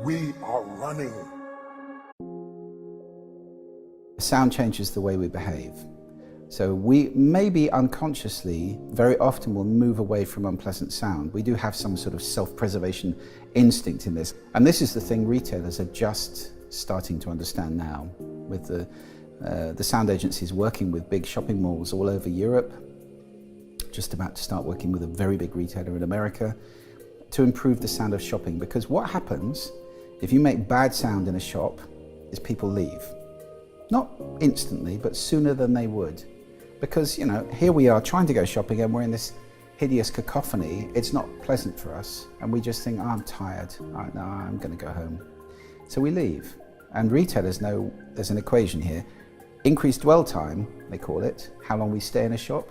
We are running. Sound changes the way we behave. So we maybe unconsciously, very often will move away from unpleasant sound. We do have some sort of self-preservation instinct in this. And this is the thing retailers are just starting to understand now, with the sound agencies working with big shopping malls all over Europe, just about to start working with a very big retailer in America to improve the sound of shopping. Because what happens if you make bad sound in a shop is people leave. Not instantly, but sooner than they would. Because, you know, here we are trying to go shopping and we're in this hideous cacophony. It's not pleasant for us. And we just think, oh, I'm tired. No, I'm going to go home. So we leave. And retailers know there's an equation here. Increased dwell time, they call it, how long we stay in a shop,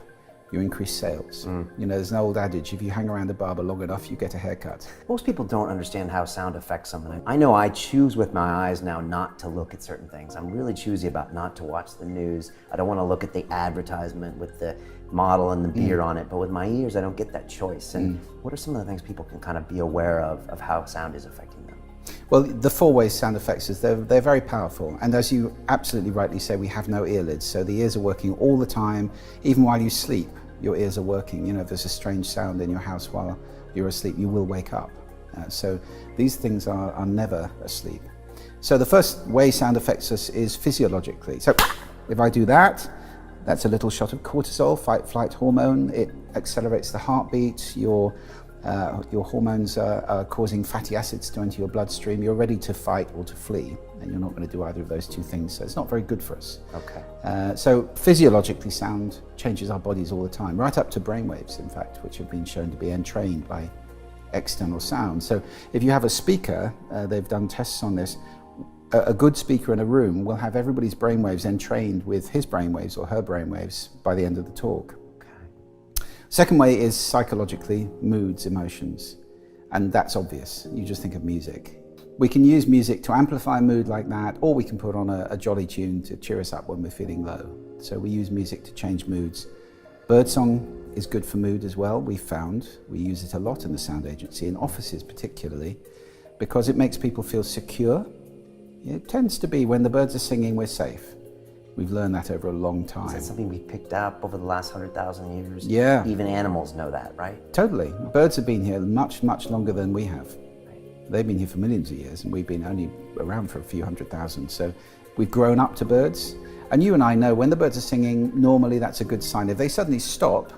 you increase sales. You know, there's an old adage, if you hang around a barber long enough, you get a haircut. Most people don't understand how sound affects someone. I know I choose with my eyes now not to look at certain things. I'm really choosy about not to watch the news. I don't want to look at the advertisement with the model and the beard on it, but with my ears, I don't get that choice. And what are some of the things people can kind of be aware of how sound is affecting them? Well, the four-way sound effects, they're very powerful. And as you absolutely rightly say, we have no earlids. So the ears are working all the time. Even while you sleep, your ears are working. You know, if there's a strange sound in your house while you're asleep, you will wake up. So these things are never asleep. So the first way sound affects us is physiologically. So if I do that, that's a little shot of cortisol, fight-flight hormone. It accelerates the heartbeat. Your hormones are causing fatty acids to enter your bloodstream. You're ready to fight or to flee, and you're not going to do either of those two things, so it's not very good for us. Okay. So physiologically, sound changes our bodies all the time, right up to brainwaves, in fact, which have been shown to be entrained by external sound. So if you have a speaker, they've done tests on this, a good speaker in a room will have everybody's brainwaves entrained with his brainwaves or her brainwaves by the end of the talk. Second way is psychologically, moods, emotions, and that's obvious. You just think of music. We can use music to amplify a mood like that, or we can put on a jolly tune to cheer us up when we're feeling low. So we use music to change moods. Birdsong is good for mood as well, we've found. We use it a lot in the sound agency, in offices particularly, because it makes people feel secure. It tends to be when the birds are singing, we're safe. We've learned that over a long time. Is that something we picked up over the last 100,000 years? Yeah. Even animals know that, right? Totally. Birds have been here much, much longer than we have. They've been here for millions of years, and we've been only around for a few 100,000. So we've grown up to birds. And you and I know when the birds are singing, normally that's a good sign. If they suddenly stop,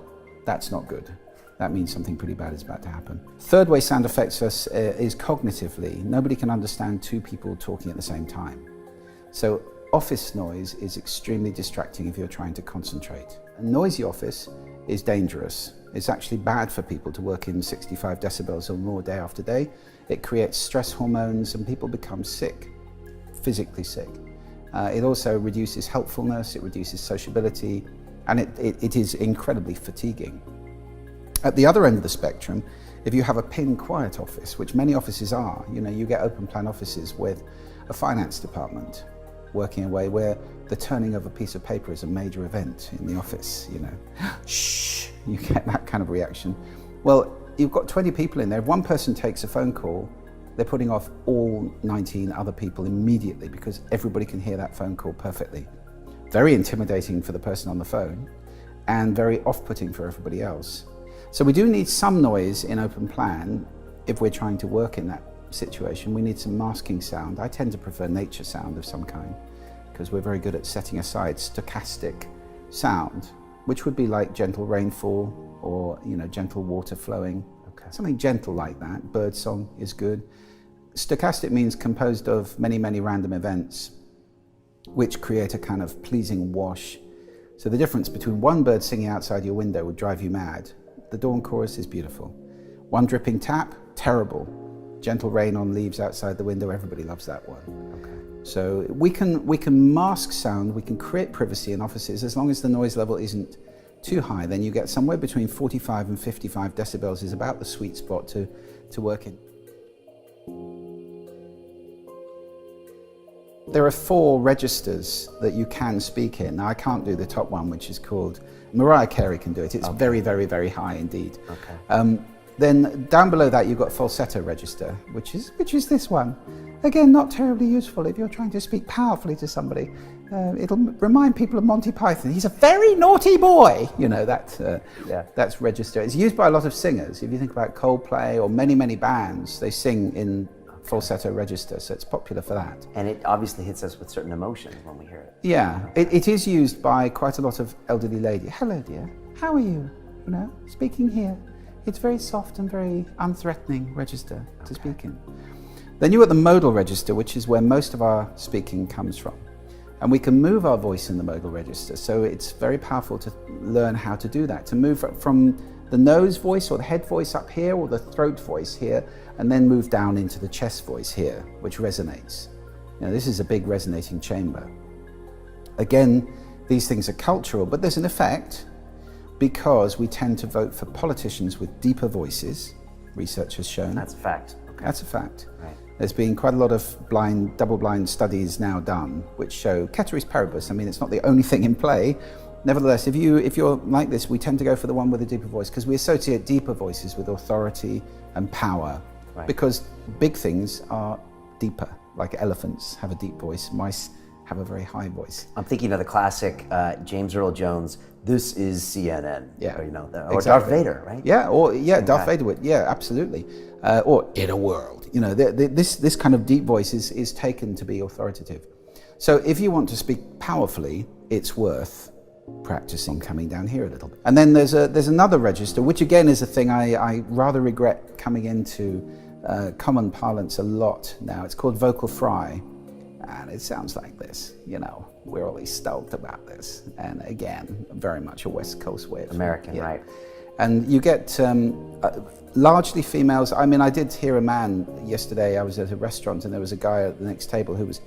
that's not good. That means something pretty bad is about to happen. Third way sound affects us is cognitively. Nobody can understand two people talking at the same time. So office noise is extremely distracting if you're trying to concentrate. A noisy office is dangerous. It's actually bad for people to work in 65 decibels or more day after day. It creates stress hormones and people become sick, physically sick. It also reduces helpfulness, it reduces sociability, and it is incredibly fatiguing. At the other end of the spectrum, if you have a pin quiet office, which many offices are, you know, you get open plan offices with a finance department working away where the turning of a piece of paper is a major event in the office, you know. Shh, you get that kind of reaction. Well, you've got 20 people in there. If one person takes a phone call, they're putting off all 19 other people immediately because everybody can hear that phone call perfectly. Very intimidating for the person on the phone and very off-putting for everybody else. So we do need some noise in open plan if we're trying to work in that situation. We need some masking sound. I tend to prefer nature sound of some kind because we're very good at setting aside stochastic sound, which would be like gentle rainfall or, you know, gentle water flowing. Something gentle like that. Birdsong is good. Stochastic means composed of many, many random events which create a kind of pleasing wash. So the difference between one bird singing outside your window would drive you mad. The dawn chorus is beautiful. One dripping tap, terrible. Gentle rain on leaves outside the window, everybody loves that one. So we can mask sound, we can create privacy in offices as long as the noise level isn't too high. Then you get somewhere between 45 and 55 decibels is about the sweet spot to work in. There are 4 registers that you can speak in. Now I can't do the top one, which is called, Mariah Carey can do it. It's very, very, very high indeed. Then down below that you've got falsetto register, which is this one. Again, not terribly useful if you're trying to speak powerfully to somebody. It'll remind people of Monty Python. He's a very naughty boy. You know, that's register. It's used by a lot of singers. If you think about Coldplay or many bands, they sing in falsetto register, so it's popular for that. And it obviously hits us with certain emotions when we hear it. Yeah, it is used by quite a lot of elderly ladies. Hello, dear. How are you? You know, speaking here. It's very soft and very unthreatening register to speak in. Then you've got the modal register, which is where most of our speaking comes from. And we can move our voice in the modal register, so it's very powerful to learn how to do that, to move from the nose voice or the head voice up here or the throat voice here, and then move down into the chest voice here, which resonates. Now, this is a big resonating chamber. Again, these things are cultural, but there's an effect because we tend to vote for politicians with deeper voices, research has shown. That's a fact. Okay. That's a fact. Right. There's been quite a lot of double-blind studies now done, which show ceteris paribus. I mean, it's not the only thing in play. Nevertheless, if you're like this, we tend to go for the one with a deeper voice because we associate deeper voices with authority and power. Right. Because big things are deeper, like elephants have a deep voice, mice have a very high voice. I'm thinking of the classic James Earl Jones, "This is CNN." Yeah, or, or exactly. Darth Vader, right? Yeah, Darth guy. Vader would. Yeah, absolutely. Or in a world. You know, this kind of deep voice is taken to be authoritative. So if you want to speak powerfully, it's worth practicing coming down here a little bit. And then there's another register, which again is a thing I rather regret coming into common parlance a lot now. It's called vocal fry, and it sounds like this. You know, we're always stoked about this, and again, very much a West Coast way of American, yeah. right? And you get largely females. I mean, I did hear a man yesterday. I was at a restaurant and there was a guy at the next table who was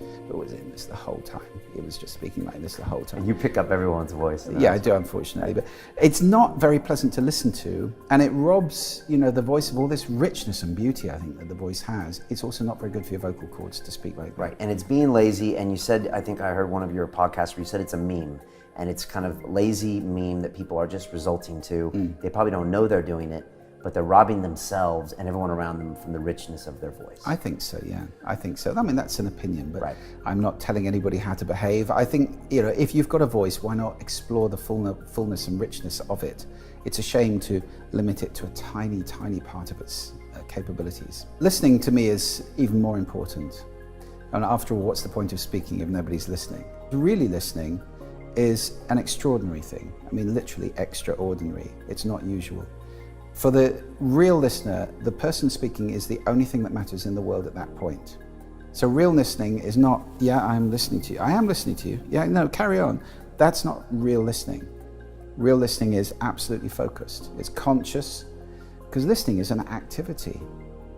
in this the whole time. He was just speaking like this the whole time. And you pick up everyone's voice. Yeah, I do, unfortunately. But it's not very pleasant to listen to, and it robs, you know, the voice of all this richness and beauty, I think, that the voice has. It's also not very good for your vocal cords to speak like that. Right, and it's being lazy, and you said, I think I heard one of your podcasts where you said it's a meme. And it's kind of lazy meme that people are just resulting to. They probably don't know they're doing it, but they're robbing themselves and everyone around them from the richness of their voice. I think so, yeah. I think so. I mean, that's an opinion, but right. I'm not telling anybody how to behave. I think, you know, if you've got a voice, why not explore the fullness and richness of it? It's a shame to limit it to a tiny part of its capabilities. Listening to me is even more important. And after all, what's the point of speaking if nobody's listening? Really listening is an extraordinary thing. I mean, literally extraordinary. It's not usual. For the real listener, the person speaking is the only thing that matters in the world at that point. So real listening is not, yeah, I'm listening to you. I am listening to you. Yeah, no, carry on. That's not real listening. Real listening is absolutely focused. It's conscious, because listening is an activity.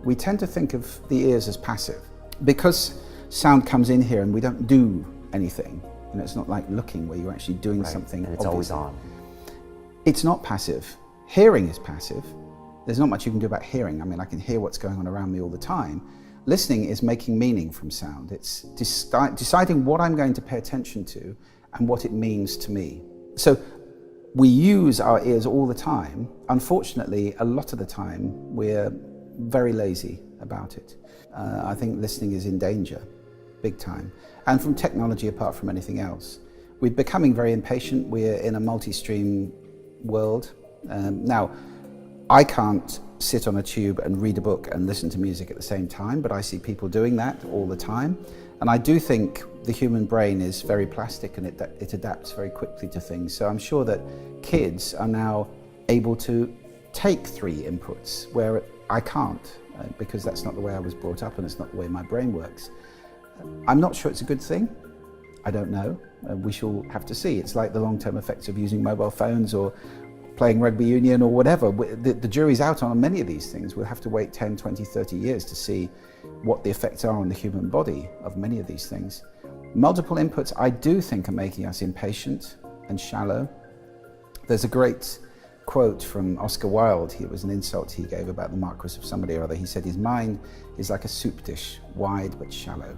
We tend to think of the ears as passive. Because sound comes in here and we don't do anything, you know, it's not like looking where you're actually doing something. And it's obviously. always on. It's not passive. Hearing is passive. There's not much you can do about hearing. I mean, I can hear what's going on around me all the time. Listening is making meaning from sound. It's deciding what I'm going to pay attention to and what it means to me. So we use our ears all the time. Unfortunately, a lot of the time, we're very lazy about it. I think listening is in danger, big time. And from technology, apart from anything else. We're becoming very impatient. We're in a multi-stream world. Now, I can't sit on a tube and read a book and listen to music at the same time, but I see people doing that all the time. And I do think the human brain is very plastic and it adapts very quickly to things. So I'm sure that kids are now able to take 3 inputs where I can't, because that's not the way I was brought up and it's not the way my brain works. I'm not sure it's a good thing. I don't know. We shall have to see. It's like the long-term effects of using mobile phones or playing rugby union or whatever. The jury's out on many of these things. We'll have to wait 10, 20, 30 years to see what the effects are on the human body of many of these things. Multiple inputs, I do think, are making us impatient and shallow. There's a great quote from Oscar Wilde. It was an insult he gave about the Marquis of somebody or other. He said his mind is like a soup dish, wide but shallow.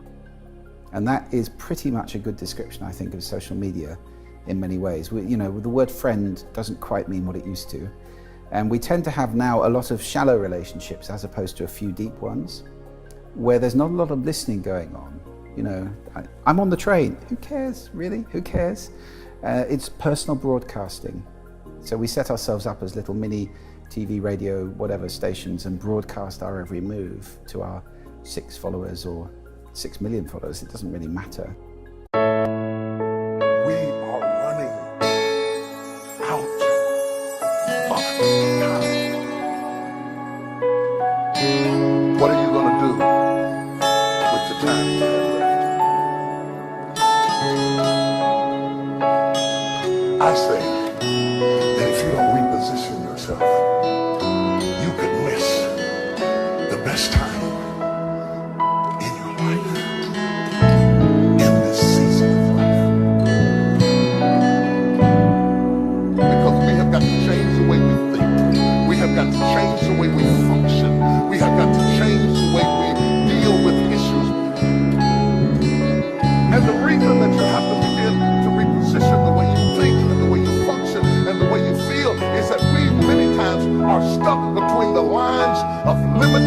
And that is pretty much a good description, I think, of social media in many ways. You know, the word friend doesn't quite mean what it used to. And we tend to have now a lot of shallow relationships as opposed to a few deep ones. where there's not a lot of listening going on. You know, I'm on the train. Who cares, really? Who cares? It's personal broadcasting. So we set ourselves up as little mini TV, radio, whatever stations and broadcast our every move to our 6 followers or 6 million followers. It doesn't really matter. We are running out of time. What are you going to do with the time you have left? I say that if you don't reposition yourself, you could miss the best time in your life, in this season of life. Because we have got to change the way we think. We have got to change the way we function. We have got to change the way we deal with issues. And the reason that you have to begin to reposition the way you think and the way you function and the way you feel is that we many times are stuck between the lines of limited